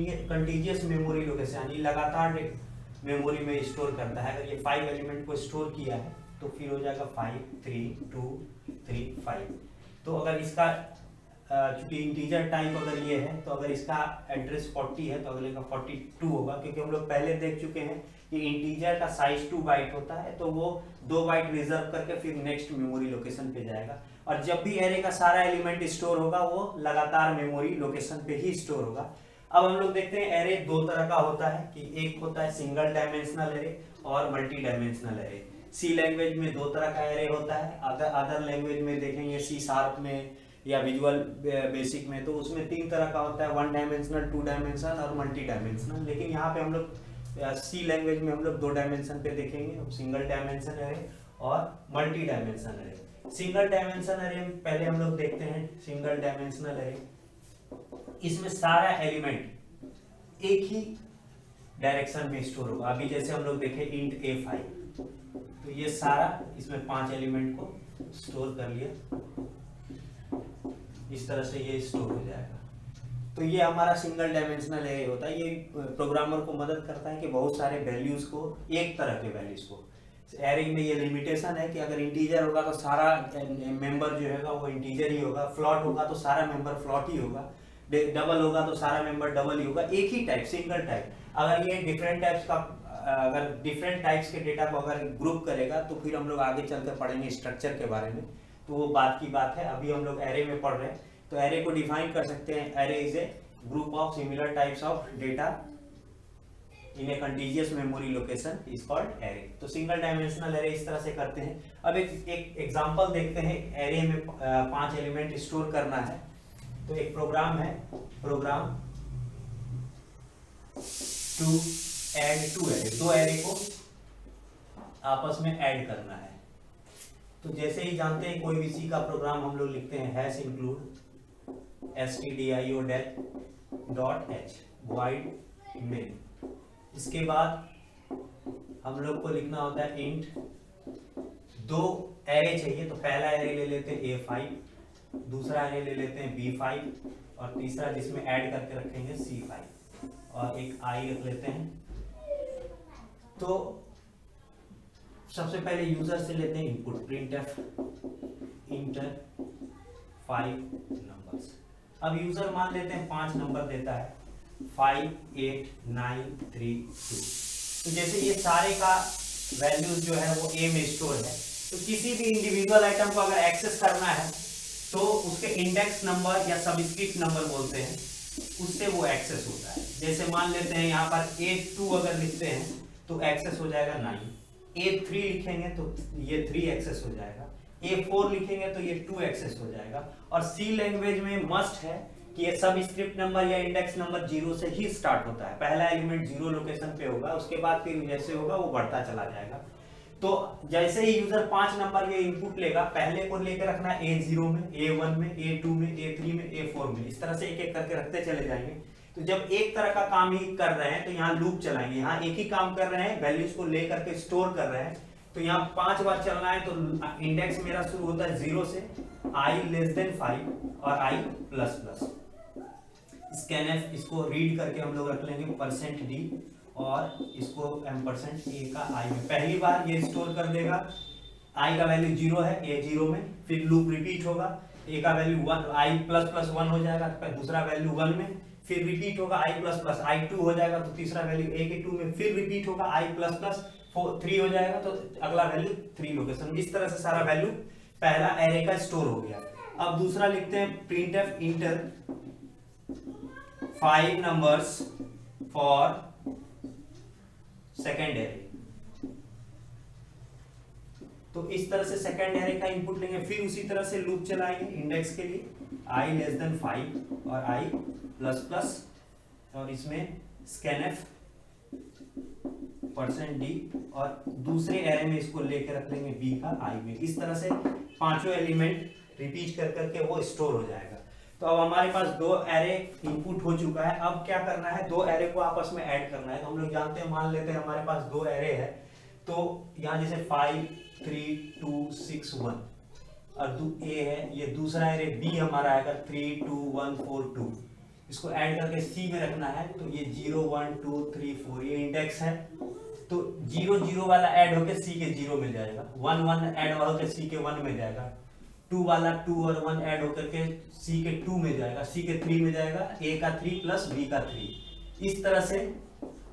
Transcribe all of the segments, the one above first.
Contiguous memory location यानी लगातार memory में स्टोर करता है। अगर ये 5 एलिमेंट को स्टोर किया है तो फिर हो जाएगा 5 3 2 3 5। तो अगर इसका चूंकि इंटीजर टाइप अगर ये है तो अगर इसका एड्रेस 40 है तो अगले का 42 होगा, क्योंकि हम लोग पहले देख चुके हैं कि इंटीजर का साइज 2 बाइट होता है तो वो 2 बाइट रिजर्व करके फिर नेक्स्ट मेमोरी लोकेशन पे जाएगा। और जब भी एरे का सारा एलिमेंट स्टोर होगा वो लगातार मेमोरी लोकेशन पे ही स्टोर होगा। अब हम लोग देखते हैं एरे दो तरह का होता है कि एक होता है सिंगल डायमेंशनल एरे और मल्टी डायमेंशनल एरे। सी लैंग्वेज में दो तरह का एरे होता है, अदर लैंग्वेज में देखेंगे सी शार्प में या विजुअल बेसिक में तो उसमें 3 तरह का होता है, 1 डायमेंशनल, 2 डायमेंशनल और मल्टी डायमेंशनल। लेकिन यहाँ पे हम लोग सी लैंग्वेज में हम लोग 2 डायमेंशन पे देखेंगे, सिंगल डायमेंशन एरे और multi dimension array. Single dimension array पहले हम लोग देखते हैं। सिंगल डायमेंशनल एरे, इसमें सारा एलिमेंट एक ही डायरेक्शन में स्टोर होगा। अभी जैसे हम लोग देखें इंट A5 तो ये सारा इसमें 5 एलिमेंट को स्टोर कर लिया, इस तरह से ये स्टोर हो जाएगा। तो ये हमारा सिंगल डायमेंशनल एरे होता है। ये प्रोग्रामर को मदद करता है कि बहुत सारे वैल्यूज को, एक तरह के वैल्यूज को, एरे में ये लिमिटेशन है कि अगर इंटीजर होगा तो सारा मेंबर जो है वो इंटीजर ही होगा, फ्लॉट होगा तो सारा मेंबर फ्लॉट ही होगा, डबल होगा तो सारा मेंबर डबल ही होगा, एक ही टाइप, सिंगल टाइप। अगर ये डिफरेंट टाइप्स का, अगर डिफरेंट टाइप्स के डेटा को अगर ग्रुप करेगा तो फिर हम लोग आगे चलकर पढ़ेंगे स्ट्रक्चर के बारे में, तो वो बात की बात है। अभी हम लोग एरे में पढ़ रहे हैं तो एरे को डिफाइन कर सकते हैं। Array is a group of similar types of data in A contiguous memory location is called array. तो सिंगल डायमेंशनल एरे इस तरह से करते हैं। अब एक एग्जांपल देखते हैं। एरे में 5 एलिमेंट स्टोर करना है तो एक प्रोग्राम है, program to add 2 array, 2 array को आपस में ऐड करना है। तो जैसे ही जानते हैं कोई भी सी का प्रोग्राम हम लोग लिखते हैं hash include stdio.h void main। इसके बाद हम लोग को लिखना होता है इंट, 2 एरे चाहिए तो पहला एरे ले लेते हैं A5, दूसरा एरे ले लेते हैं B5 और तीसरा जिसमें ऐड करके रखेंगे C5 और एक I रख लेते हैं। तो सबसे पहले यूजर से लेते हैं इनपुट, printf इंटर 5 नंबर्स। अब यूजर मान लेते हैं 5 नंबर देता है, 5 8 9 3 2। तो जैसे ये सारे का वैल्यूज जो है वो A में स्टोर है, तो किसी भी इंडिविजुअल आइटम को अगर एक्सेस करना है तो उसके इंडेक्स नंबर या सबस्क्रिप्ट नंबर बोलते हैं, उससे वो एक्सेस होता है। जैसे मान लेते हैं यहाँ पर A2 अगर लिखते हैं तो एक्सेस हो जाएगा 9, A3 लिखेंगे तो ये 3 एक्सेस हो जाएगा, A4 लिखेंगे तो ये 2 एक्सेस हो जाएगा। और सी लैंग्वेज में मस्ट है कि ये सब स्क्रिप्ट नंबर या इंडेक्स नंबर 0 से ही स्टार्ट होता है। पहला एलिमेंट 0 लोकेशन पे होगा, उसके बाद फिर जैसे होगा वो बढ़ता चला जाएगा। तो जैसे ही यूजर 5 नंबर ये इनपुट लेगा, पहले को लेकर रखना है A0 में, A1 में, A2 में, A3 में, A4 में, इस तरह से एक एक करके रखते चले जाएंगे। तो जब एक तरह का काम ही कर रहे हैं तो यहाँ लूप चलाएंगे, यहाँ एक ही काम कर रहे हैं, वैल्यूज को लेकर के स्टोर कर रहे हैं। तो यहाँ 5 बार चलना है तो इंडेक्स मेरा शुरू होता है 0 से, I less than 5 और I प्लस प्लस। स्कैनफ इसको रीड करके हम लोग रख लेंगे %d और इसको %a का I में। पहली बार ये स्टोर कर देगा, I का वैल्यू 0 है, A0 में, फिर लूप रिपीट होगा, A का वैल्यू 1, I प्लस प्लस 1 हो जाएगा, दूसरा वैल्यू 1 में, फिर रिपीट होगा I प्लस प्लस I2 हो जाएगा, तो तीसरा वैल्यू A के 2 में, फिर रिपीट होगा I प्लस प्लस 3 हो जाएगा, तो अगला वैल्यू 3 लोकेशन। इस तरह से सारा वैल्यू पहला एरे का स्टोर हो गया। अब दूसरा लिखते हैं printf inter 5 numbers for second array. तो इस तरह से सेकेंड एरे का इनपुट लेंगे, फिर उसी तरह से लूप चलाएंगे इंडेक्स के लिए, I लेस देन 5 और I प्लस प्लस और इसमें स्कैनफ %d और दूसरे एरे में इसको लेकर रख लेंगे B का I में। इस तरह से पांचों एलिमेंट रिपीट कर करके वो स्टोर हो जाएगा। तो अब हमारे पास 2 एरे इनपुट हो चुका है। अब क्या करना है, 2 एरे को आपस में ऐड करना है। तो हम लोग जानते हैं, मान लेते हैं हमारे पास 2 एरे है, तो यहाँ जैसे 5 3 2 6 1 और A है, ये दूसरा एरे B हमारा आएगा 3 2 1 4 2। इसको ऐड करके सी में रखना है, तो ये 0 1 2 3 4 ये इंडेक्स है, तो 0 0 वाला ऐड होके सी के 0 मिल जाएगा, 1 1 ऐड होकर सी के 1 मिल जाएगा, 2 वाला 2 और 1 ऐड होकर के सी के 2 मिल जाएगा, सी के 3 मिल जाएगा, ए का 3 प्लस बी का 3 इस तरह से,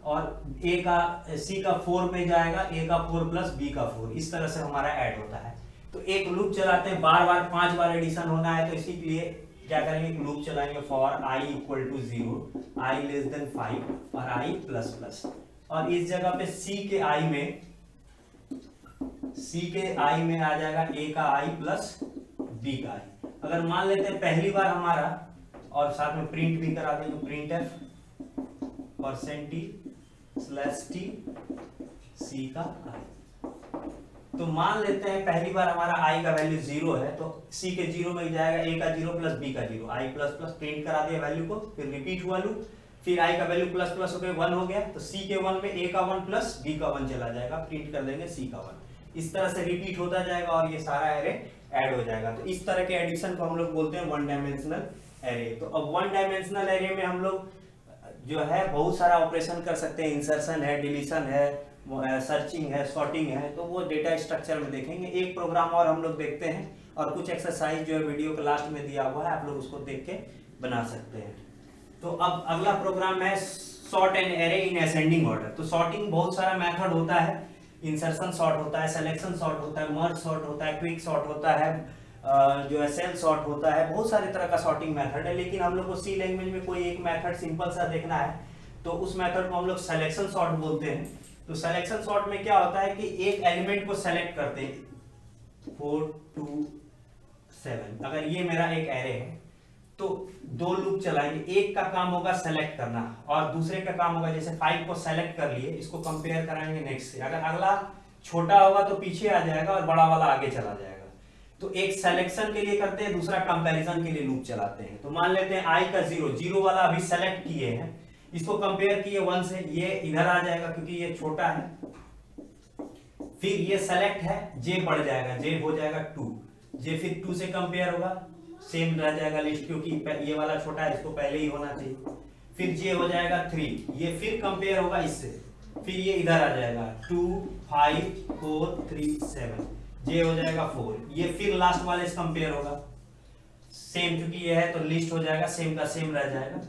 और ए का सी का 4 में जाएगा, ए का 4 प्लस बी का 4 इस तरह से हमारा ऐड होता है। तो एक लूप चलाते हैं, बार बार 5 बार एडिशन होना है, तो इसी के लिए क्या करेंगे, लूप चलाएंगे for i equal to 0, i less than 5 और i प्लस प्लस, और इस जगह पे c के i में आ जाएगा a का i प्लस b का i। अगर मान लेते हैं पहली बार हमारा, और साथ में प्रिंट भी करा देंगे, प्रिंट एफ %t/t c का i। तो मान लेते हैं पहली बार हमारा i का वैल्यू 0 है, तो c के 0 में जाएगा, a का 0 प्लस b का 0, i प्लस प्लस प्रिंट करा दिया वैल्यू को, फिर रिपीट हुआ लूप, फिर i का वैल्यू प्लस प्लस होकर 1 हो गया, तो c के 1 में a का 1 प्लस b का 1 चला जाएगा, प्रिंट कर देंगे c का 1, इस तरह से रिपीट होता जाएगा और ये सारा एरे ऐड हो जाएगा। तो इस तरह के एडिशन को हम लोग बोलते हैं वन डायमेंशनल एरे। तो अब वन डायमेंशनल एरे में हम लोग जो है बहुत सारा ऑपरेशन कर सकते हैं, इंसर्शन है, डिलीशन है, सर्चिंग है, सॉर्टिंग है, तो वो डेटा स्ट्रक्चर में देखेंगे। एक प्रोग्राम और हम लोग देखते हैं, और कुछ एक्सरसाइज जो है वीडियो के लास्ट में दिया हुआ है, आप लोग उसको देख के बना सकते हैं। तो अब अगला प्रोग्राम है sort an array in ascending order. तो सॉर्टिंग बहुत सारा मेथड होता है, इंसर्शन सॉर्ट होता है, सिलेक्शन सॉर्ट होता है, मर्ज सॉर्ट होता है, क्विक सॉर्ट होता है, जो है सेल सॉर्ट होता है, बहुत सारे तरह का सॉर्टिंग मेथड है। लेकिन हम लोग को सी लैंग्वेज में कोई एक मेथड सिंपल सा देखना है, तो उस मेथड को हम लोग सिलेक्शन सॉर्ट बोलते हैं। तो सिलेक्शन सॉर्ट में क्या होता है कि एक एलिमेंट को सेलेक्ट करते हैं, 4 2 7, अगर ये मेरा एक एरे है तो 2 लूप चलाएंगे, एक का काम होगा सेलेक्ट करना और दूसरे का काम होगा, जैसे 5 को सेलेक्ट कर लिए, इसको कंपेयर कराएंगे नेक्स्ट से, अगर अगला छोटा होगा तो पीछे आ जाएगा और बड़ा वाला आगे चला जाएगा। तो एक सिलेक्शन के लिए करते हैं, दूसरा कंपैरिजन के लिए लूप चलाते हैं। तो मान लेते हैं i का 0 वाला अभी सेलेक्ट किए हैं, इसको कंपेयर किए 1 से, ये इधर आ जाएगा क्योंकि ये छोटा है, फिर ये सेलेक्ट है, j बढ़ जाएगा, j हो जाएगा 2, j फिर 2 से कंपेयर होगा, सेम रह जाएगा लिस्ट क्योंकि ये वाला छोटा है, इसको पहले ही होना चाहिए, फिर j हो जाएगा 3, ये फिर कंपेयर होगा इससे, फिर ये इधर आ जाएगा 2 5 4 3 7, j हो जाएगा 4, ये फिर लास्ट वाले से कंपेयर होगा, सेम क्योंकि ये है तो लिस्ट हो जाएगा, सेम का सेम रह जाएगा।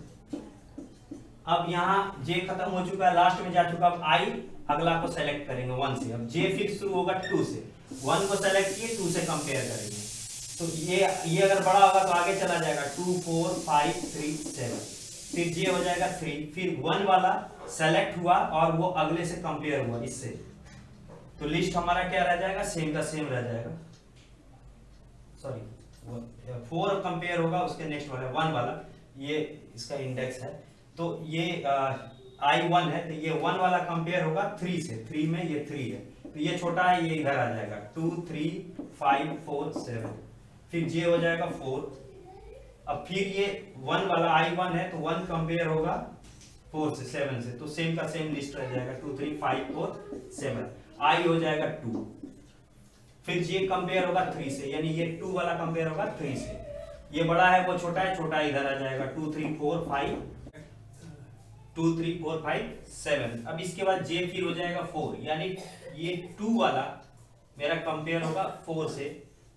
अब यहाँ j खत्म हो चुका है, लास्ट में जा चुका, अब i अगला को सेलेक्ट करेंगे 1 से, अब j फिर शुरू होगा 2 से, 1 को सेलेक्ट किए 2 से कंपेयर करेंगे, तो ये अगर बड़ा होगा तो आगे चला जाएगा 2 4 5 3 7, फिर j हो जाएगा 3, फिर 1 वाला सेलेक्ट हुआ और वो अगले से कंपेयर हुआ इससे, तो लिस्ट हमारा क्या रह जाएगा, सेम का सेम रह जाएगा, सॉरी 4 कंपेयर होगा उसके नेक्स्ट वाला 1 वाला, ये इसका इंडेक्स है, तो ये i1 है, तो ये 1 वाला कंपेयर होगा 3 से, 3 में ये 3 है, तो ये छोटा है, ये इधर आ जाएगा 2 3 5 4 7, फिर j हो जाएगा 4, अब फिर ये 1 वाला i1 है तो 1 कंपेयर होगा 4 से 7 से, तो सेम का सेम लिस्ट रह जाएगा 2 3 5 4 7, i हो जाएगा 2, फिर j कंपेयर होगा 3 से, यानी ये 2 वाला कंपेयर होगा 3 से, ये बड़ा है वो छोटा है, छोटा इधर आ जाएगा 2 3 4 5 2 3 4 5 7, अब इसके बाद j फिर हो जाएगा 4, यानी ये 2 वाला मेरा कंपेयर होगा 4 से,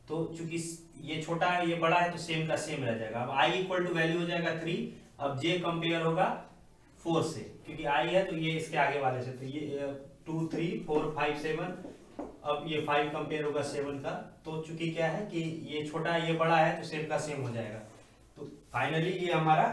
तो चूंकि ये छोटा है ये बड़ा है तो सेम का सेम रह जाएगा, अब i इक्वल टू वैल्यू हो जाएगा 3, अब j कंपेयर होगा 4 से, क्योंकि i है तो ये इसके आगे वाले से, तो ये 2 3 4 5 7, अब ये 5 कंपेयर होगा 7 का, तो चूंकि क्या है कि ये छोटा है ये बड़ा है तो सेम का सेम हो जाएगा, तो फाइनली ये हमारा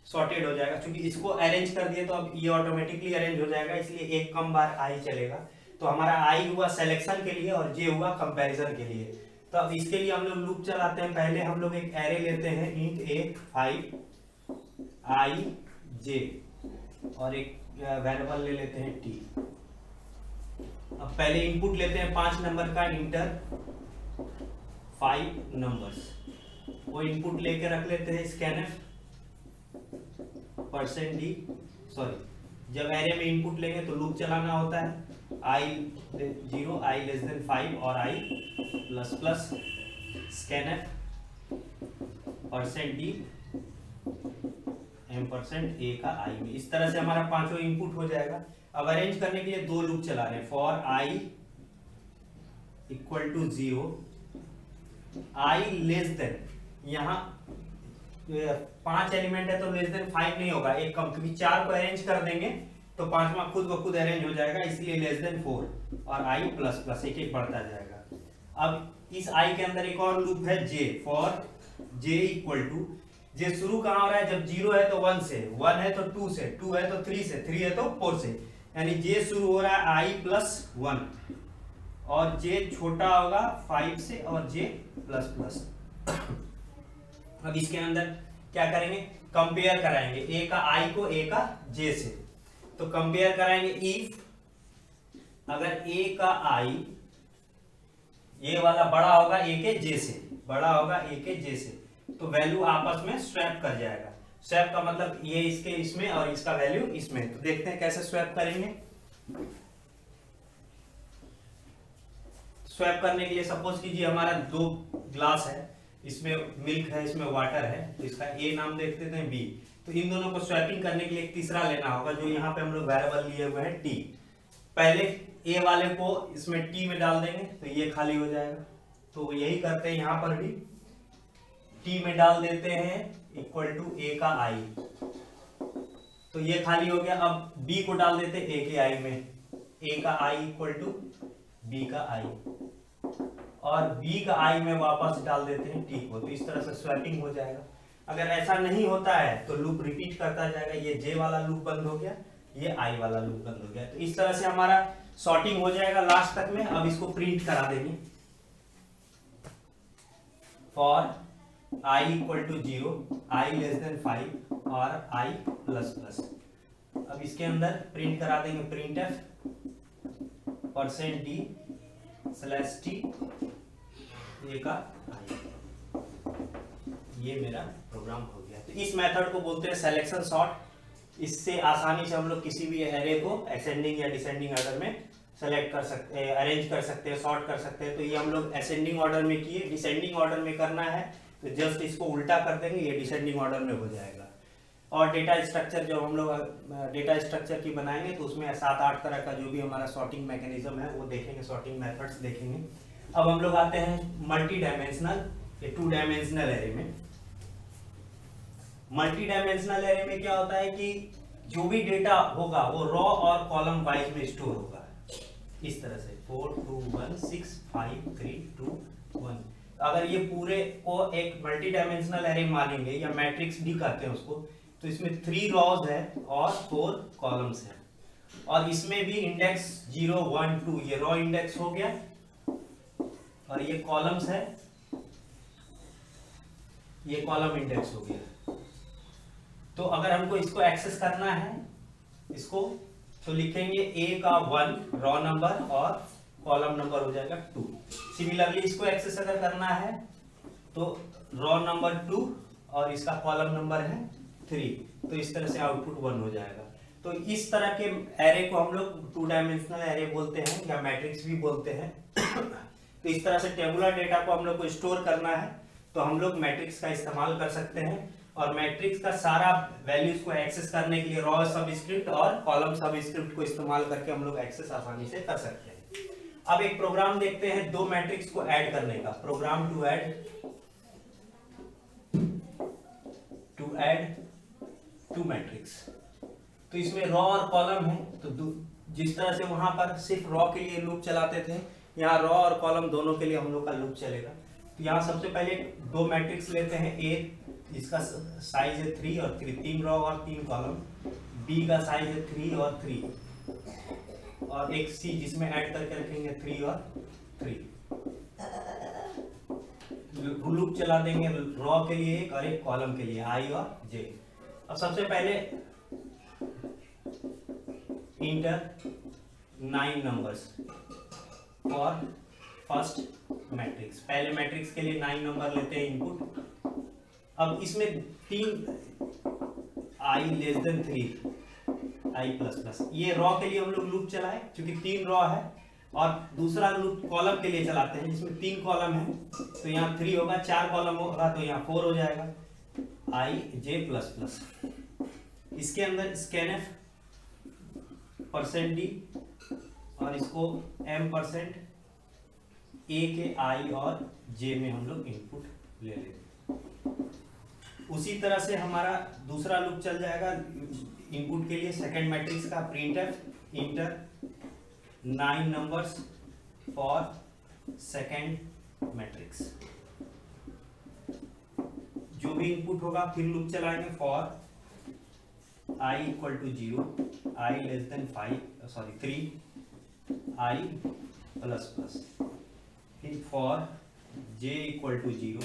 सॉर्टेड हो जाएगा। क्योंकि इसको अरेंज कर दिए तो अब ये ऑटोमेटिकली अरेंज हो जाएगा, इसलिए एक कम बार i चलेगा, तो हमारा i हुआ सिलेक्शन के लिए और j हुआ कंपैरिजन के लिए। तो अब इसके लिए हम लोग लूप चलाते हैं, पहले हम लोग एक एरे लेते हैं int a 5 i j और एक वेरिएबल ले लेते हैं t। अब पहले इनपुट लेते हैं 5 नंबर का, इंटर 5 नंबर्स, वो इनपुट लेके रख लेते हैं scanf %d, सॉरी जब एरे में इनपुट लेंगे तो लूप चलाना होता है, i 0 i लेस देन 5 और i plus plus scanf %d ampersand a का आई में। इस तरह से हमारा पांचों इनपुट हो जाएगा। अब अरेंज करने के लिए दो लूप चला रहे हैं। For I equal to 0, I less than, यहाँ 5 एलिमेंट है तो लेस देन 5 नहीं होगा, एक कम, क्योंकि 4 को अरेंज कर देंगे तो 5वां खुद ब खुद अरेंज हो जाएगा, इसलिए लेस देन 4 और आई प्लस प्लस एक एक बढ़ता जाएगा। अब इस आई के अंदर एक और लूप है जे, फॉर जे इक्वल टू, जे शुरू कहाँ हो रहा है, जब 0 है तो 1 से, 1 है तो 2 से, 2 है तो 3 से, 3 है तो 4 से, यानी जे शुरू हो रहा है आई प्लस 1 और जे छोटा होगा 5 से और जे प्लस प्लस। अब इसके अंदर क्या करेंगे, कंपेयर कराएंगे ए का आई को ए का जे से। तो कंपेयर कराएंगे इफ, अगर ए का आई ये वाला बड़ा होगा ए के जे से, बड़ा होगा ए के जे से, तो वैल्यू आपस में स्वैप कर जाएगा। स्वैप का मतलब ये इसके इसमें और इसका वैल्यू इसमें। तो देखते हैं कैसे स्वैप करेंगे। स्वैप करने के लिए सपोज कीजिए हमारा 2 ग्लास है, इसमें मिल्क है, इसमें वाटर है, तो इसका ए नाम देख देते हैं, बी। तो इन दोनों को स्वैपिंग करने के लिए एक तीसरा लेना होगा, जो यहाँ पे हम लोग वेरिएबल लिए हुए हैं टी। पहले ए वाले को इसमें टी में डाल देंगे तो ये खाली हो जाएगा। तो यही करते हैं यहाँ पर भी, टी में डाल देते हैं इक्वल टू ए का आई, तो ये खाली हो गया। अब बी को डाल देते हैं ए के आई में, ए का आई इक्वल टू बी का आई, और बी का आई में वापस डाल देते हैं टी को। तो इस तरह से स्वैपिंग हो जाएगा। अगर ऐसा नहीं होता है तो लूप रिपीट करता जाएगा, ये जे वाला लूप बंद हो गया, ये आई वाला लूप बंद हो गया। तो इस तरह से हमारा सॉर्टिंग हो जाएगा लास्ट तक में। अब इसको प्रिंट करा देंगे, for I equal to 0, I less than 5 और आई प्लस प्लस। अब इसके अंदर प्रिंट करा देंगे प्रिंट एफ %d/t ए का आई। ये मेरा प्रोग्राम हो गया। तो इस मेथड को बोलते हैं सिलेक्शन सॉर्ट। इससे आसानी से हम लोग किसी भी एरे को असेंडिंग या डिसेंडिंग ऑर्डर में सेलेक्ट कर सकते हैं, अरेंज कर सकते हैं, सॉर्ट कर सकते हैं। तो ये हम लोग असेंडिंग ऑर्डर में किए, डिसेंडिंग ऑर्डर में करना है तो जस्ट इसको उल्टा कर देंगे, ये डिसेंडिंग ऑर्डर में हो जाएगा। और डेटा स्ट्रक्चर जब हम लोग डेटा स्ट्रक्चर की बनाएंगे तो उसमें 7-8 तरह का जो भी हमारा सॉर्टिंग मैकेनिज्म है वो देखेंगे, सॉर्टिंग मेथड्स देखेंगे। अब हम लोग आते हैं मल्टी डायमेंशनल या 2 डायमेंशनल एरे में। मल्टी डायमेंशनल एरे में क्या होता है कि जो भी डेटा होगा वो रॉ और कॉलम वाइज में स्टोर होगा, इस तरह से 4 2 1 6 5 3 2 1। अगर ये पूरे को एक मल्टी डायमेंशनल एरे मानेंगे या मैट्रिक्स भी कहते हैं उसको, तो इसमें 3 रॉज है और 4 कॉलम्स है, और इसमें भी इंडेक्स 0 1 2 ये रॉ इंडेक्स हो गया, और ये कॉलम्स है, ये कॉलम इंडेक्स हो गया। तो अगर हमको इसको एक्सेस करना है इसको, तो लिखेंगे ए का 1 रॉ नंबर और कॉलम नंबर हो जाएगा 2। सिमिलरली इसको एक्सेस अगर करना है तो रॉ नंबर 2 और इसका कॉलम नंबर है 3। तो इस तरह से आउटपुट 1 हो जाएगा। तो इस तरह के एरे को हम लोग 2 डायमेंशनल एरे बोलते हैं या मैट्रिक्स भी बोलते हैं। तो इस तरह से टेबुलर डेटा को हम लोग को स्टोर करना है तो हम लोग मैट्रिक्स का इस्तेमाल कर सकते हैं, और मैट्रिक्स का सारा वैल्यूज को एक्सेस करने के लिए रॉ सबस्क्रिप्ट और कॉलम सबस्क्रिप्ट को इस्तेमाल करके हम लोग एक्सेस आसानी से कर सकते हैं। अब एक प्रोग्राम देखते हैं 2 मैट्रिक्स को ऐड करने का। Program to add 2 matrix. तो इसमें रॉ और कॉलम है, तो जिस तरह से वहां पर सिर्फ रॉ के लिए लूप चलाते थे, यहाँ रॉ और कॉलम दोनों के लिए हम लोग का लूप चलेगा। तो यहाँ सबसे पहले 2 मैट्रिक्स लेते हैं। ए इसका साइज है 3 और 3, 3 रॉ और 3 कॉलम। बी का साइज है 3 और 3, और एक सी जिसमें ऐड करके रखेंगे 3 और 3। लूप चला देंगे रॉ के लिए एक और एक कॉलम के लिए, आई और जे। अब सबसे पहले इंटर 9 नंबर्स और फर्स्ट मैट्रिक्स। पहले मैट्रिक्स के लिए 9 नंबर लेते हैं इनपुट। अब इसमें 3 आई लेस देन 3 आई प्लस प्लस, ये रॉ के लिए हम लोग लूप चलाए क्योंकि 3 रॉ है, और दूसरा लूप कॉलम के लिए चलाते हैं जिसमें 3 कॉलम है, तो यहाँ 3 होगा, 4 कॉलम होगा तो यहाँ 4 हो जाएगा, आई जे प्लस प्लस। इसके अंदर स्कैनफ %d और इसको m% a के i और j में हम लोग इनपुट ले लेते हैं। उसी तरह से हमारा दूसरा लूप चल जाएगा इनपुट के लिए सेकंड मैट्रिक्स का printf enter 9 numbers for second matrix. जो भी इनपुट होगा फिर लूप चलाएंगे for i equal to 0, i less than 3, i plus plus, फिर for j equal to 0,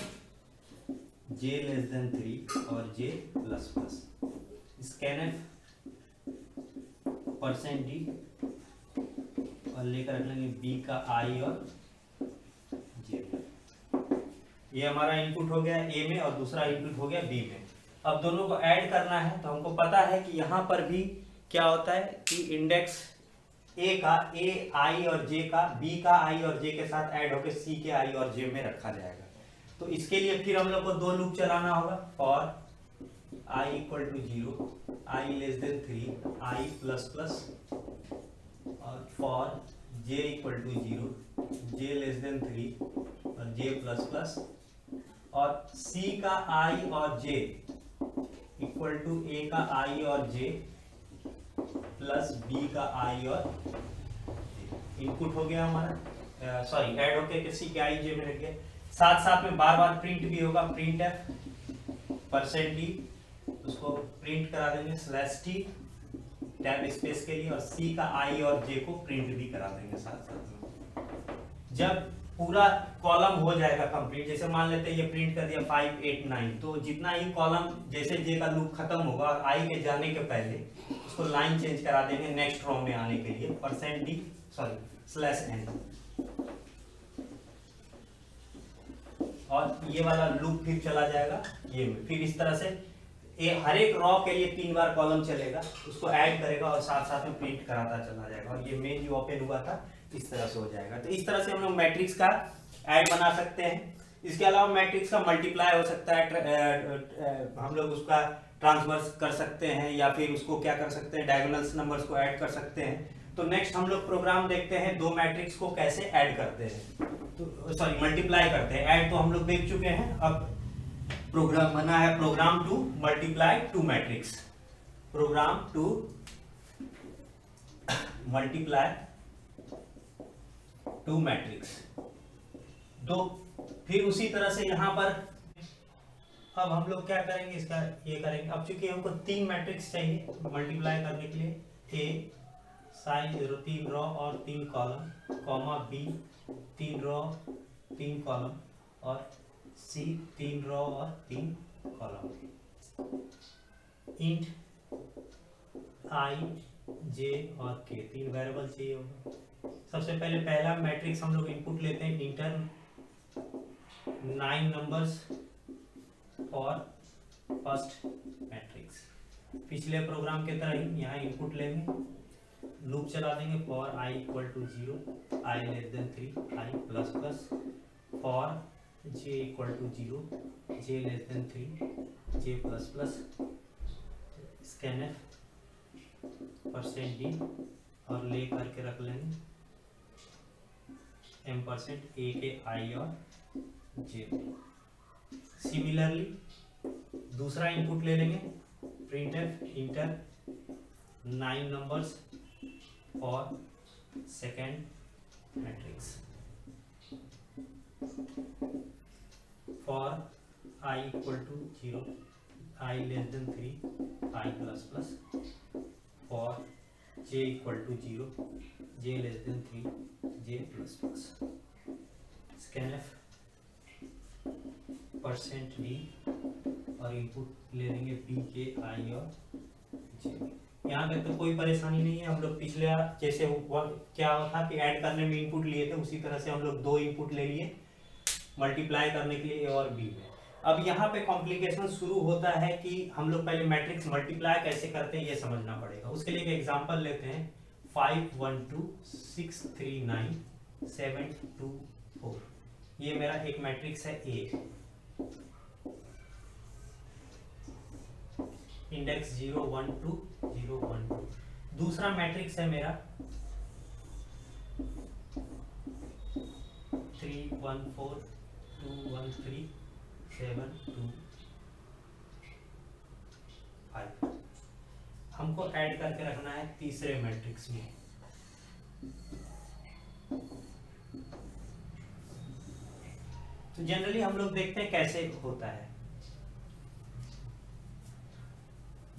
j less than 3 और j plus plus. Scanf %d और लेकर रख लेंगे b का i और j। ये हमारा इनपुट हो गया a में और दूसरा इनपुट हो गया b में। अब दोनों को ऐड करना है तो हमको पता है कि यहाँ पर भी क्या होता है कि इंडेक्स a का i और j का b का i और j के साथ ऐड होकर c के i और j में रखा जाएगा। तो इसके लिए फिर हम लोग को दो लूप चलाना होगा for i equal to 0, i less than 3, i plus plus, और for j equal to 0, j less than 3 और j प्लस प्लस, और c का i और j इक्वल टू a का i और j प्लस b का i और j। Input हो गया हमारा, सॉरी ऐड होके c के i j में रख गया। साथ साथ में बार बार प्रिंट भी होगा, printf %d, उसको प्रिंट करा देंगे /t टैब स्पेस के लिए, और c का i और j को प्रिंट भी करा देंगे साथ साथ में। जब पूरा कॉलम हो जाएगा कंप्लीट, जैसे मान लेते हैं ये प्रिंट कर दिया 5, 8, 9, तो जितना ही कॉलम जैसे j का लूप खत्म होगा और i के जाने के पहले उसको लाइन चेंज करा देंगे नेक्स्ट रो में आने के लिए %d/n, और ये वाला लूप फिर चला जाएगा ये में। फिर इस तरह से ये हर एक रो के लिए 3 बार कॉलम चलेगा, उसको ऐड करेगा और साथ साथ में प्रिंट कराता चला जाएगा, और ये मेन जो ओपन हुआ था इस तरह से हो जाएगा। तो इस तरह से हम लोग मैट्रिक्स का ऐड बना सकते हैं। इसके अलावा मैट्रिक्स का मल्टीप्लाई हो सकता है, हम लोग उसका ट्रांसवर्स कर सकते हैं, या फिर उसको क्या कर सकते हैं, डायगोनल्स नंबर्स को ऐड कर सकते हैं। तो नेक्स्ट हम लोग प्रोग्राम देखते हैं दो मैट्रिक्स को कैसे ऐड करते हैं, तो सॉरी मल्टीप्लाई करते हैं। ऐड तो हम लोग देख चुके हैं, अब प्रोग्राम बना है program to multiply two matrix, program to multiply two matrix दो। फिर उसी तरह से यहां पर अब हम लोग क्या करेंगे, इसका ये करेंगे। अब चूंकि हमको 3 मैट्रिक्स चाहिए मल्टीप्लाई करने के लिए, a साइन 0 3 रो और 3 कॉलम, कॉमा b 3 रो 3 कॉलम, और c 3 रो और 3 कॉलम। इंट i j और k 3 वेरिएबल चाहिए होगा। सबसे पहले पहला मैट्रिक्स हम लोग इनपुट लेते हैं, enter 9 numbers for first matrix. पिछले प्रोग्राम के तरह ही यहाँ इनपुट लेंगे, लूप चला देंगे for i equal to 0, i less than 3, i plus plus, for j equal to 0, j less than 3, j plus plus, scanf %d और ले करके रख लेंगे m% a के i और j। सिमिलरली दूसरा इनपुट ले लेंगे, printf enter 9 numbers for second matrix, for i equal to 0, i less than 3, i plus plus, for j equal to 0, j less than 3, j plus plus, scanf %d और input ले लेंगे b के i और j। यहाँ पे तो कोई परेशानी नहीं है, हम लोग पिछले जैसे क्या था कि ऐड करने में इनपुट लिए थे, उसी तरह से हम लोग 2 इनपुट ले लिए मल्टीप्लाई करने के लिए a और b में। अब यहाँ पे कॉम्प्लिकेशन शुरू होता है कि हम लोग पहले मैट्रिक्स मल्टीप्लाई कैसे करते हैं ये समझना पड़ेगा। उसके लिए एक एग्जांपल लेते हैं, 5 1 2 6 3 9 7 2 4। ये मेरा एक मैट्रिक्स है A। इंडेक्स 0 1 2 0 1 2। दूसरा मैट्रिक्स है मेरा 3 1 4 2 1 3 7 2 5। हमको ऐड करके रखना है तीसरे मैट्रिक्स में। तो जनरली हम लोग देखते हैं कैसे होता है।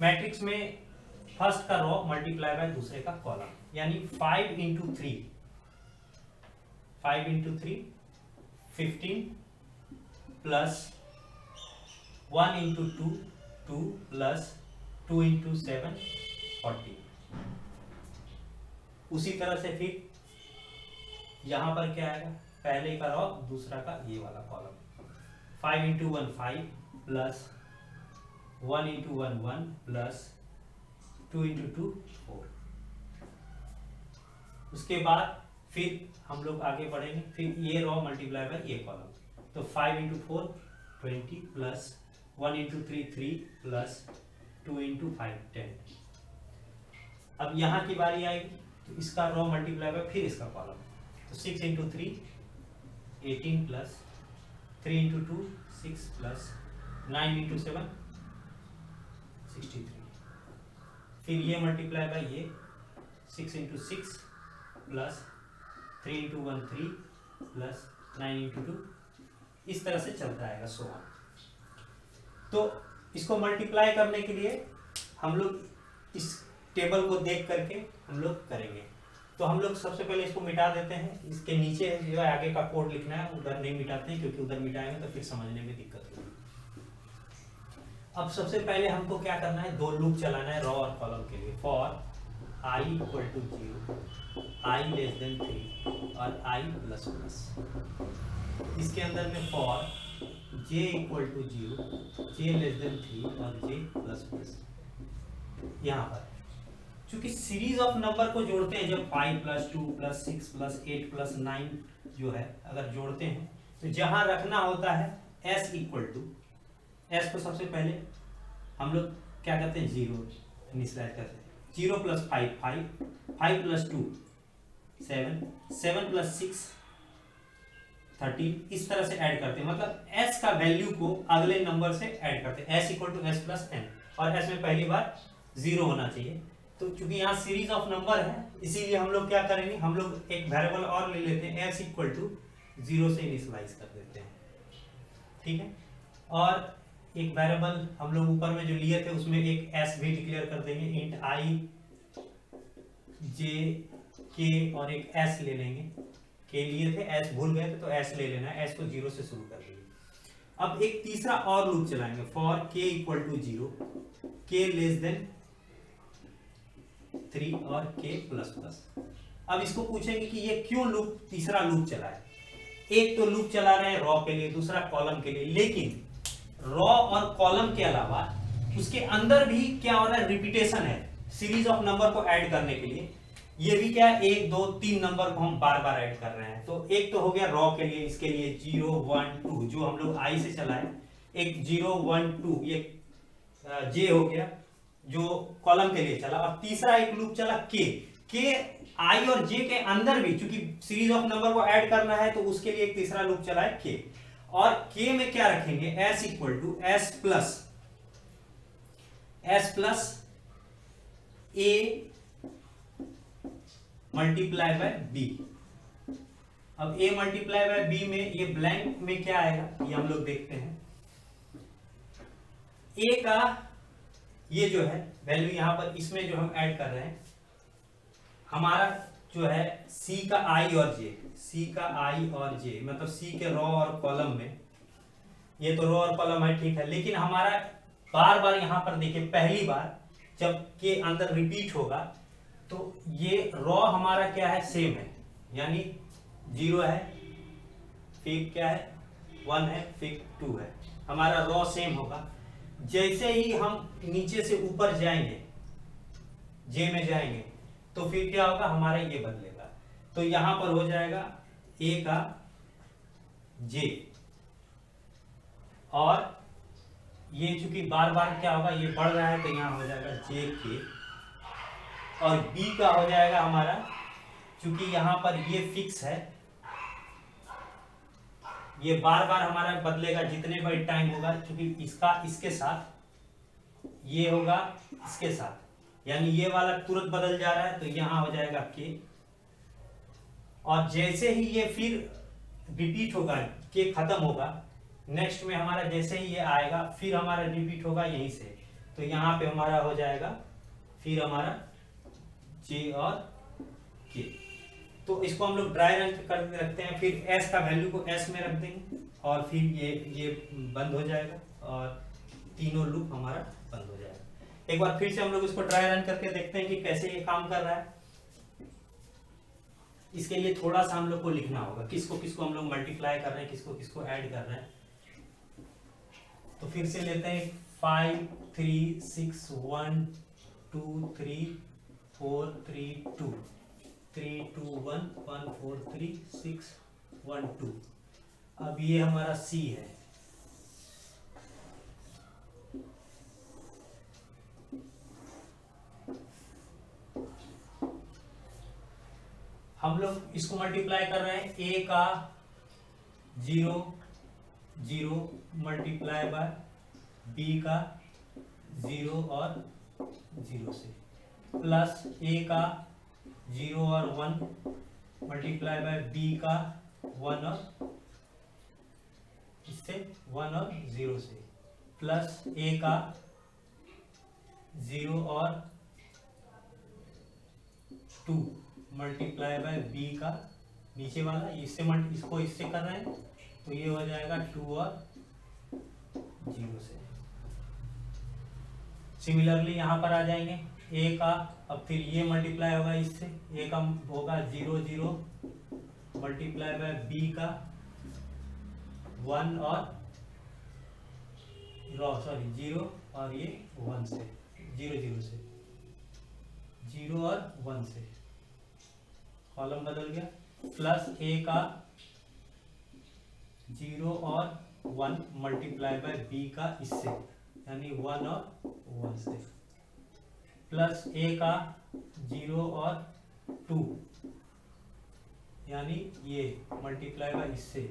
मैट्रिक्स में फर्स्ट का रो मल्टीप्लाई बाय दूसरे का कॉलम, यानी 5 into 3 15 plus 1 into 2 2 plus 2 into 7 40। उसी तरह से फिर यहां पर क्या आएगा, पहले का रो दूसरा का ये वाला column, 5 into 1 5 plus 1 into 1 1 plus 2 into 2 4। उसके बाद फिर हम लोग आगे बढ़ेंगे, फिर ये रो मल्टीप्लाई बाय ये कॉलम, तो 5 into 4 20 plus 1 into 3 3 plus 2 into 5 10। अब यहाँ की बारी आएगी तो इसका रो मल्टीप्लाई बाय फिर इसका कॉलम, तो 6 into 3 18 plus 3 into 2 6 plus 9 into 7 63। फिर ये मल्टीप्लाई बाय ये 6 into 6 plus 3 into 1 3 plus 9 into 2, इस तरह से चलता है सो ऑन। तो इसको मल्टीप्लाई करने के लिए हम लोग इस टेबल को देख करके हम लोग करेंगे। तो हम लोग सबसे पहले इसको मिटा देते हैं, इसके नीचे जो है आगे का कोड लिखना है, उधर नहीं मिटाते हैं क्योंकि उधर मिटाएंगे तो फिर समझने में दिक्कत होगी। अब सबसे पहले हमको क्या करना है, दो लूप चलाना है रो और कॉलम के लिए। For i equal to 0, i less than 3 और i प्लस प्लस। इसके अंदर में for j equal to 0, j less than 3 और j प्लस प्लस। यहाँ पर चूंकि सीरीज ऑफ नंबर को जोड़ते हैं, जब 5 प्लस 2 प्लस 6 प्लस 8 प्लस 9 जो है अगर जोड़ते हैं तो जहां रखना होता है s इक्वल टू, s को सबसे पहले हम लोग क्या करते हैं 0 इनिशियलाइज करते हैं। 0 प्लस 5 5, 5 प्लस 2 7, 7 प्लस 6 13, इस तरह से ऐड करते हैं। मतलब s का वैल्यू को अगले नंबर से ऐड करते हैं, s equal to s plus n, और s में पहली बार 0 होना चाहिए। तो चूंकि यहाँ सीरीज ऑफ नंबर है इसीलिए हम लोग क्या करेंगे, हम लोग एक वेरिएबल और ले लेते हैं, s इक्वल टू 0 से इनिशियलाइज कर देते हैं, ठीक है। और एक वेरिएबल हम लोग ऊपर में जो लिए थे उसमें एक s भी डिक्लेयर कर देंगे, इंट i j k, और एक s ले लेंगे, k लिए थे s भूल गए थे तो s ले लेना है, s को 0 से शुरू कर देंगे। अब एक तीसरा और लूप चलाएंगे, for k equal to 0, k less than 3 और k प्लस प्लस। अब इसको पूछेंगे कि ये क्यों लूप, तीसरा लूप चला है। एक तो लूप चला रहे हैं रॉ के लिए, दूसरा कॉलम के लिए, लेकिन रॉ और कॉलम के अलावा उसके अंदर भी क्या हो रहा है, रिपीटेशन है सीरीज ऑफ नंबर को ऐड करने के लिए। ये भी क्या है, 1 2 3 नंबर को हम बार बार ऐड कर रहे हैं। तो एक तो हो गया रॉ के लिए, इसके लिए 0 1 2 जो हम लोग i से चलाए, एक 0 1 2 ये j हो गया जो कॉलम के लिए चला, और तीसरा एक लूप चला k i और j के अंदर भी चूंकि सीरीज ऑफ नंबर को ऐड करना है तो उसके लिए एक तीसरा लूप चला है k। और k में क्या रखेंगे, s equal to s plus a multiply by b। अब a मल्टीप्लाई बाय b में ये ब्लैंक में क्या आएगा ये हम लोग देखते हैं। a का ये जो है वैल्यू यहाँ पर इसमें जो हम ऐड कर रहे हैं, हमारा जो है c का i और j, मतलब c के रो और कॉलम में, ये तो रो और कॉलम है ठीक है, लेकिन हमारा बार बार यहाँ पर देखिए पहली बार जब के अंदर रिपीट होगा तो ये रो हमारा क्या है, सेम है, यानी 0 है, फिर क्या है 1 है, फिर 2 है, हमारा रो सेम होगा। जैसे ही हम नीचे से ऊपर जाएंगे जे में जाएंगे तो फिर क्या होगा, हमारा ये बदलेगा। तो यहां पर हो जाएगा a का j और ये चूंकि बार बार क्या होगा, ये बढ़ रहा है तो यहाँ हो जाएगा जे के, और बी का हो जाएगा हमारा, चूंकि यहाँ पर ये फिक्स है, ये बार बार हमारा बदलेगा जितने बार टाइम होगा, क्योंकि इसका इसके साथ ये होगा इसके साथ, यानी ये वाला तुरंत बदल जा रहा है तो यहाँ हो जाएगा के, और जैसे ही ये फिर रिपीट होगा, के खत्म होगा, नेक्स्ट में हमारा जैसे ही ये आएगा फिर हमारा रिपीट होगा यहीं से, तो यहाँ पे हमारा हो जाएगा फिर हमारा जे और के। तो इसको हम लोग ड्राई रन करके रखते हैं, फिर एस का वैल्यू को एस में रख देंगे और फिर ये बंद हो जाएगा और तीनों लूप हमारा बंद हो जाएगा। एक बार फिर से हम लोग इसको ड्राई रन करके देखते हैं कि कैसे ये काम कर रहा है। इसके लिए थोड़ा सा हम लोग को लिखना होगा, किसको किसको हम लोग मल्टीप्लाई कर रहे हैं, किसको किसको ऐड कर रहे हैं। तो फिर से लेते हैं 5 3 6 1 2 3 4 3 2 3 2 1 1 4 3 6 1 2। अब ये हमारा सी है, हम लोग इसको मल्टीप्लाई कर रहे हैं, ए का 0 0 मल्टीप्लाई बाय बी का 0 और 0 से, प्लस ए का 0 और 1 मल्टीप्लाई बाय बी का 1 और इससे 1 और 0 से, प्लस ए का 0 और 2 मल्टीप्लाई बाय बी का नीचे वाला, इससे इसको इससे कर रहे हैं तो ये हो जाएगा 2 और 0 से। सिमिलरली यहाँ पर आ जाएंगे, ए का अब फिर ये मल्टीप्लाई होगा इससे, ए का होगा 0 0 मल्टीप्लाई बाय बी का 1 और 0 और ये 1 से, 0 0 से, 0 और 1 से, कॉलम बदल गया, प्लस ए का 0 और 1 मल्टीप्लाई बाय बी का इससे, यानी 1 और 1 से, प्लस ए का 0 और 2 यानी ये मल्टीप्लाई बाय इससे,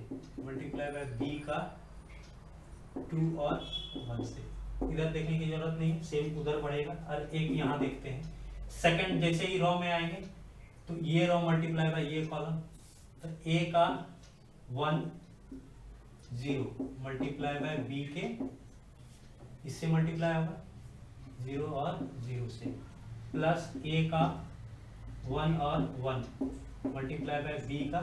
मल्टीप्लाई बाय बी का 2 और 1 से। इधर देखने की जरूरत नहीं, सेम उधर बढ़ेगा। और एक यहाँ देखते हैं, सेकंड जैसे ही रो में आएंगे तो ये रो मल्टीप्लाई बाय ये कॉलम, तो ए का 1 0 मल्टीप्लाई बाय बी के इससे मल्टीप्लाई होगा 0 और 0 से, प्लस ए का 1 और 1 मल्टीप्लाई बाय बी का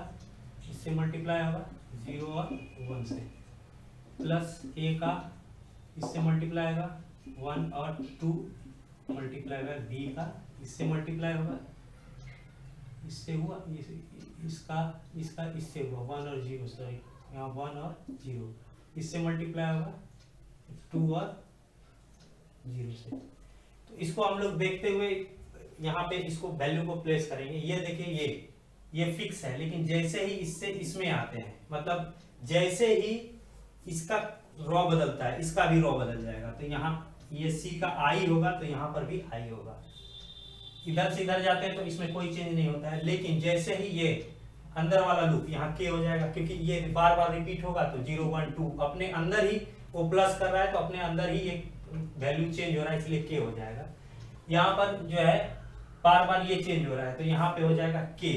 इससे मल्टीप्लाई होगा 0 और 1 से, प्लस ए का इससे मल्टीप्लाई होगा 1 और 2 मल्टीप्लाई बाय बी का इससे मल्टीप्लाई होगा, इससे हुआ इसका इससे हुआ 1 और 0, सॉरी यहाँ 1 और 0, इससे मल्टीप्लाई होगा 2 और 0 से। तो इसको हम लोग देखते हुए यहाँ पे इसको वैल्यू को प्लेस करेंगे। ये देखिए ये फिक्स है, लेकिन जैसे ही इससे इसमें आते हैं, मतलब जैसे ही इसका रॉ बदलता है इसका भी रॉ बदल जाएगा। तो यहाँ ये सी का आई होगा तो यहाँ पर भी आई होगा। इधर से इधर जाते हैं तो इसमें कोई चेंज नहीं होता है, लेकिन जैसे ही ये अंदर वाला लूप यहाँ के हो जाएगा, क्योंकि ये बार बार रिपीट होगा तो 0 1 2 अपने अंदर ही वो प्लस कर रहा है तो अपने अंदर ही एक वैल्यू चेंज हो रहा है, इसलिए के हो जाएगा। यहाँ पर जो है बार बार ये चेंज हो रहा है तो यहाँ पे हो जाएगा के,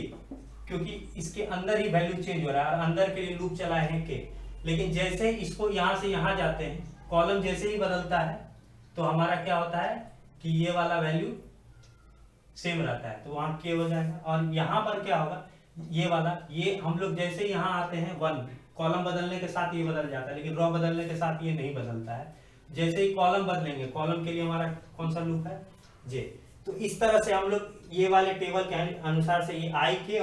क्योंकि इसके अंदर ही वैल्यू चेंज हो रहा है और अंदर के लिए लूप चलाए हैं के। लेकिन जैसे इसको यहाँ से यहाँ जाते हैं, कॉलम जैसे ही बदलता है तो हमारा क्या होता है कि ये वाला वैल्यू सेम रहता है, तो वहां के हो जाएगा। और यहाँ पर क्या होगा, ये वाला ये हम लोग जैसे यहाँ आते हैं 1, कॉलम बदलने के साथ ये बदल जाता है, लेकिन रॉ बदलने के साथ ये नहीं बदलता है। जैसे ही कॉलम बदलेंगे, कॉलम के लिए हमारा कौन सा लूप है, जे। तो इस तरह से हम लोग ये वाले टेबल के अनुसार से ये आई के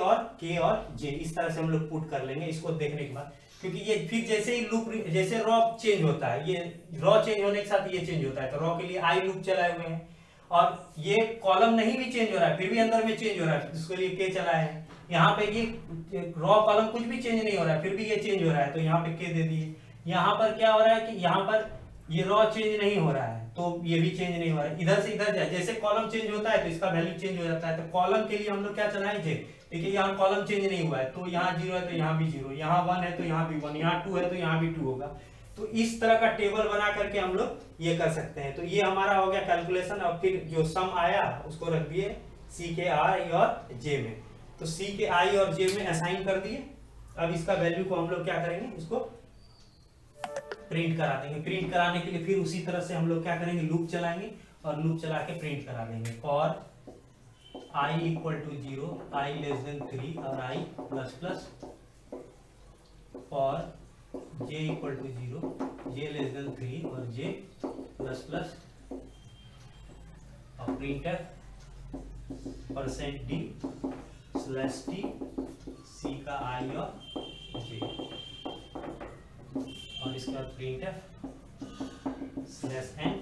और जे इस तरह से हम लोग पुट कर लेंगे इसको देखने के बाद, क्योंकि ये फिर जैसे ही लूप जैसे रॉ चेंज होता है, ये रॉ चेंज होने के साथ ये चेंज होता है, तो रॉ के लिए आई लूप चलाए हुए हैं, और ये कॉलम नहीं भी चेंज हो रहा है फिर भी अंदर में चेंज हो रहा है, इसके लिए के चलाए हैं। यहाँ पे ये रॉ कॉलम कुछ भी चेंज नहीं हो रहा है फिर भी ये चेंज हो रहा है, तो यहाँ पे के दे दिए। यहाँ पर क्या हो रहा है कि यहाँ पर ये रॉ चेंज नहीं हो रहा है तो ये भी चेंज नहीं हो रहा है, इधर से इधर जाए, जैसे कॉलम चेंज होता है तो इसका वैल्यू चेंज हो जाता है। तो कॉलम के लिए हम लोग क्या चलाएंगे, देखिए यहाँ कॉलम चेंज नहीं हुआ है तो यहाँ 0 है तो यहाँ भी 0, यहाँ 1 है तो यहाँ भी 1, यहाँ 2 है तो यहाँ भी 2 होगा। तो इस तरह का टेबल बना करके हम लोग ये कर सकते हैं। तो ये हमारा हो गया कैलकुलेशन। और फिर जो सम आया उसको रख दिए सी के आई और जे में, तो सी के आई और जे में असाइन कर दिए। अब इसका वैल्यू को हम लोग क्या करेंगे, इसको प्रिंट करा देंगे। प्रिंट कराने के लिए फिर उसी तरह से हम लोग क्या करेंगे, लूप चलाएंगे और लूप चला के प्रिंट करा देंगे। और i equal to 0, i less than 3 और i प्लस प्लस, और j equal to 0, j less than 3 और j प्लस प्लस, और printf %d slash t c का i और j, और इसके बाद प्रिंटफ स्लैश n,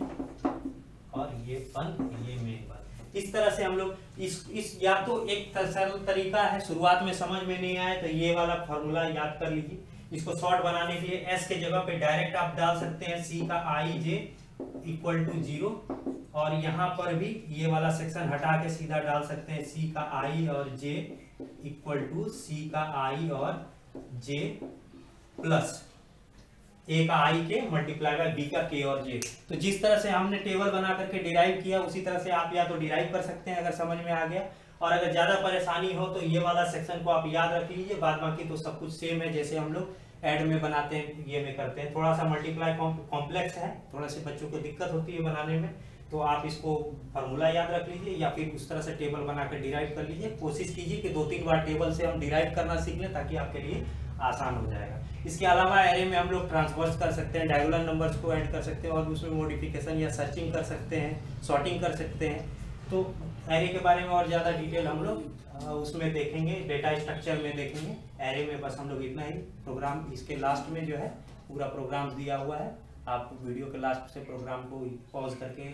और ये बंद, ये मेन बंद। इस तरह से हम लोग इस या तो एक सरल तरीका है, शुरुआत में समझ में नहीं आए तो ये वाला फॉर्मूला याद कर लीजिए। इसको शॉर्ट बनाने के लिए s के जगह पे डायरेक्ट आप डाल सकते हैं c का i j इक्वल टू 0, और यहाँ पर भी ये वाला सेक्शन हटा के सीधा डाल सकते हैं c का i और j इक्वल टू c का i और j प्लस a का i के मल्टीप्लाई बाय b का k और j। तो जिस तरह से हमने टेबल बना करके डिराइव किया उसी तरह से आप या तो डिराइव कर सकते हैं अगर समझ में आ गया, और अगर ज्यादा परेशानी हो तो ये वाला सेक्शन को आप याद रख लीजिए। बाद बाकी तो सब कुछ सेम है जैसे हम लोग ऐड में बनाते हैं, ये में करते हैं। थोड़ा सा मल्टीप्लाई कॉम्प्लेक्स है, थोड़ा से बच्चों को दिक्कत होती है बनाने में, तो आप इसको फार्मूला याद रख लीजिए या फिर उस तरह से टेबल बनाकर डिराइव कर लीजिए। कोशिश कीजिए कि 2-3 बार टेबल से हम डिराइव करना सीख लें ताकि आपके लिए आसान हो जाएगा। इसके अलावा एरे में हम लोग ट्रांसवर्स कर सकते हैं, डायगोनल नंबर्स को ऐड कर सकते हैं और उसमें मॉडिफिकेशन या सर्चिंग कर सकते हैं, सॉर्टिंग कर सकते हैं। तो एरे के बारे में और ज़्यादा डिटेल हम लोग उसमें देखेंगे, डेटा स्ट्रक्चर में देखेंगे। एरे में बस हम लोग इतना ही। प्रोग्राम इसके लास्ट में जो है पूरा प्रोग्राम दिया हुआ है, आप वीडियो के लास्ट से प्रोग्राम को पॉज करके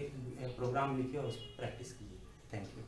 प्रोग्राम लिखिए और उस प्रैक्टिस कीजिए। Thank you.